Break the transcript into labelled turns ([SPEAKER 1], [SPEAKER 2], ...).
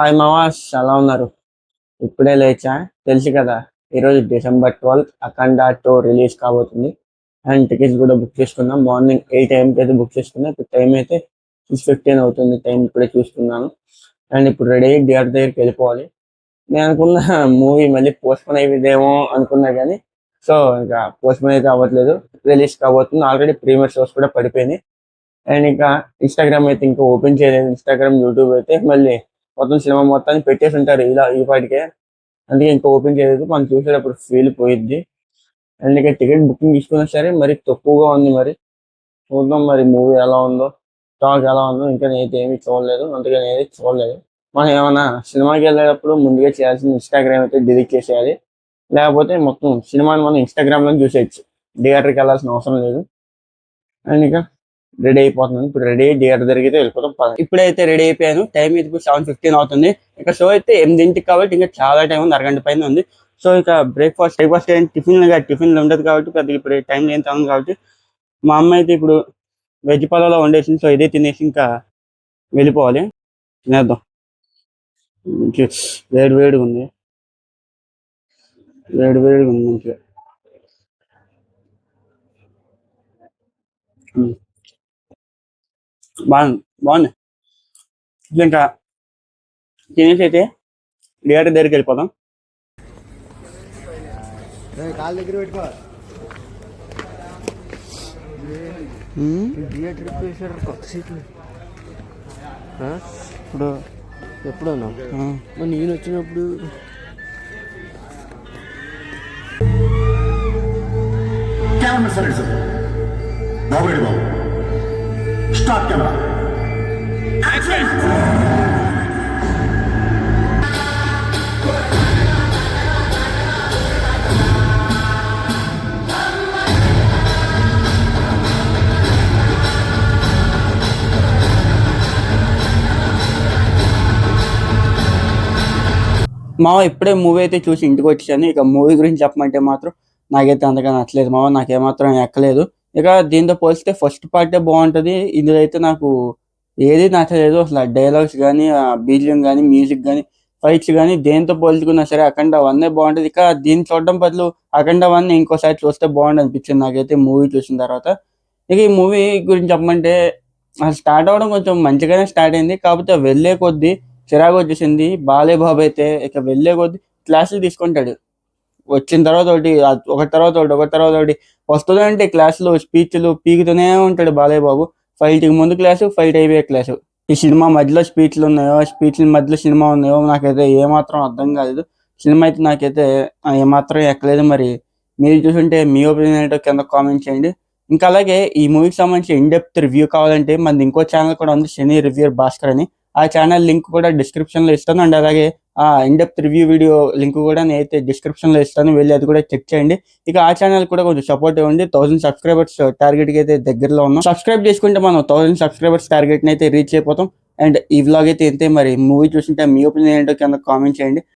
[SPEAKER 1] Hi మామాస్, ఎలా ఉన్నారు? ఇప్పుడే లేచా. తెలుసు కదా, ఈరోజు December 12 అఖండ 2 రిలీజ్ కాబోతుంది. అండ్ టికెట్స్ కూడా బుక్ చేసుకున్నాం. మార్నింగ్ 8 AM అయితే బుక్ చేసుకున్నా. ఇప్పుడు టైం అయితే 6:15 అవుతుంది. టైం ఇప్పుడే చూస్తున్నాను. అండ్ ఇప్పుడు రెడీ అయ్యి థియేటర్ దగ్గరికి వెళ్ళిపోవాలి. నేను అనుకున్న మూవీ మళ్ళీ పోస్ట్పోన్ అయిపోయిందేమో అనుకున్నా కానీ సో ఇంకా పోస్ట్పోన్ అయితే అవ్వట్లేదు. రిలీజ్ కాబోతుంది. ఆల్రెడీ ప్రీమియర్ షోస్ కూడా పడిపోయినాయి. అండ్ ఇంకా ఇన్స్టాగ్రామ్ అయితే ఇంకా ఓపెన్ చేయలేదు. ఇన్స్టాగ్రామ్, యూట్యూబ్ అయితే మళ్ళీ మొత్తం సినిమా మొత్తాన్ని పెట్టేసి ఉంటారు ఇలా ఈ పాటికే. అందుకే ఇంకా ఓపెన్ చేయలేదు. మనం చూసేటప్పుడు ఫీల్ పోయిద్ది. అండ్ ఇంకా టికెట్ బుకింగ్ తీసుకున్నా సరే మరి తక్కువగా ఉంది. మరి చూద్దాం మరి మూవీ ఎలా ఉందో, టాక్ ఎలా ఉందో. ఇంకా నేనైతే ఏమీ చూడలేదు, అందుకే నేనైతే చూడలేదు. మనం ఏమైనా సినిమాకి వెళ్ళేటప్పుడు ముందుగా చేయాల్సిన ఇన్స్టాగ్రామ్ అయితే డిలీట్ చేసేయాలి. లేకపోతే మొత్తం సినిమాని మనం ఇన్స్టాగ్రామ్లో చూసేయచ్చు. థియేటర్కి వెళ్ళాల్సిన అవసరం లేదు. అండ్ ఇంకా రెడీ అయిపోతున్నాను. ఇప్పుడు రెడీ అయ్యి థియేటర్ దగ్గరికి వెళ్ళిపోతాం. ఇప్పుడైతే రెడీ అయిపోయాను. టైం అయితే ఇప్పుడు 7:15 అవుతుంది. ఇంకా షో అయితే 8 కాబట్టి ఇంకా చాలా టైం ఉంది, అరగంట పైన ఉంది. సో ఇక బ్రేక్ఫాస్ట్ టిఫిన్లు ఉండదు కాబట్టి పెద్దగా ఇప్పుడు టైం ఏం ఉంది కాబట్టి మా అమ్మ అయితే ఇప్పుడు వెజ్ పలావ్లో వండేసింది. సో ఇదే తినేసి ఇంకా వెళ్ళిపోవాలి. తినేద్దాం. వేడి వేడిగా ఉంది, వేడి వేడిగా ఉంది మంచిగా. బాగుంది, బాగుంది. ఇంకా తినేసి అయితే థియేటర్ దగ్గరికి వెళ్ళిపోదాం.
[SPEAKER 2] కాళ్ళ దగ్గర పెట్టుకో. థియేటర్ వేసారు కొత్త సీట్లు. ఇప్పుడు ఎప్పుడన్నా మరి నేను వచ్చినప్పుడు
[SPEAKER 3] కెమెరా సరే సార్ బాబు బాబు స్టార్ట్ కెమెరా
[SPEAKER 1] మావ ఇప్పుడే మూవీ అయితే చూసి ఇంటికి వచ్చాను. ఇక మూవీ గురించి చెప్పమంటే మాత్రం నాకైతే అంతగా నచ్చలేదు మావ. నాకేమాత్రం ఎక్కలేదు. ఇక దీంతో పోలిస్తే ఫస్ట్ పార్టే బాగుంటుంది. ఇందులో అయితే నాకు ఏది నచ్చలేదు. అసలు డైలాగ్స్ కానీ, బీజిఎం కానీ, మ్యూజిక్ కానీ, ఫైట్స్ కానీ దేంతో పోల్చుకున్నా సరే అఖండ 1 బాగుంటుంది. ఇక దీన్ని చూడడం బదులు అఖండ 1 ఇంకోసారి చూస్తే బాగుంటుంది అనిపించింది నాకైతే మూవీ చూసిన తర్వాత. ఇక ఈ మూవీ గురించి చెప్పమంటే అసలు స్టార్ట్ అవ్వడం కొంచెం మంచిగానే స్టార్ట్ అయింది. కాకపోతే వెళ్ళే కొద్దీ చిరాకు వచ్చేసింది. బాలయ్య బాబు అయితే ఇక వెళ్ళే కొద్దీ క్లాసులు తీసుకుంటాడు. వచ్చిన తర్వాత ఒకటి, ఒకటి తర్వాత ఒకటి, ఒకటి తర్వాత ఒకటి వస్తుందంటే క్లాసులు స్పీచ్లు పీకుతూనే ఉంటాడు బాలయ్య బాబు. ఫైట్కి ముందు క్లాసు, ఫైట్ అయిపోయే క్లాసు. ఈ సినిమా మధ్యలో స్పీచ్లు ఉన్నాయో, స్పీచ్ల మధ్యలో సినిమా ఉన్నాయో నాకైతే ఏమాత్రం అర్థం కాలేదు. సినిమా అయితే నాకైతే ఏమాత్రం ఎక్కలేదు. మరి మీరు చూసుంటే మీ ఒపీనియన్ ఏంటో కింద కామెంట్ చేయండి. ఇంకా అలాగే ఈ మూవీకి సంబంధించి ఇన్డెప్త్ రివ్యూ కావాలంటే మనది ఇంకో ఛానల్ కూడా ఉంది, శని రివ్యూర్ భాస్కర్ అని. ఆ ఛానల్ లింక్ కూడా డిస్క్రిప్షన్లో ఇస్తాను. అండ్ అలాగే ఆ ఇన్డెప్త్ రివ్యూ వీడియో లింక్ కూడా నేనైతే డిస్క్రిప్షన్లో ఇస్తాను, వెళ్ళి అది కూడా చెక్ చేయండి. ఇక ఆ ఛానల్ కూడా కొంచెం సపోర్ట్ ఇవ్వండి. 1000 సబ్స్క్రైబర్స్ టార్గెట్కి అయితే దగ్గరలో ఉన్నాం. సబ్స్క్రైబ్ చేసుకుంటే మనం 1000 సబ్స్క్రైబర్స్ టార్గెట్ని అయితే రీచ్ అయిపోతాం. అండ్ ఈ వ్లాగ్ అయితే ఇంతే. మరి మూవీ చూసింటే మీ ఒపీనియన్ ఏంటో కింద కామెంట్ చేయండి.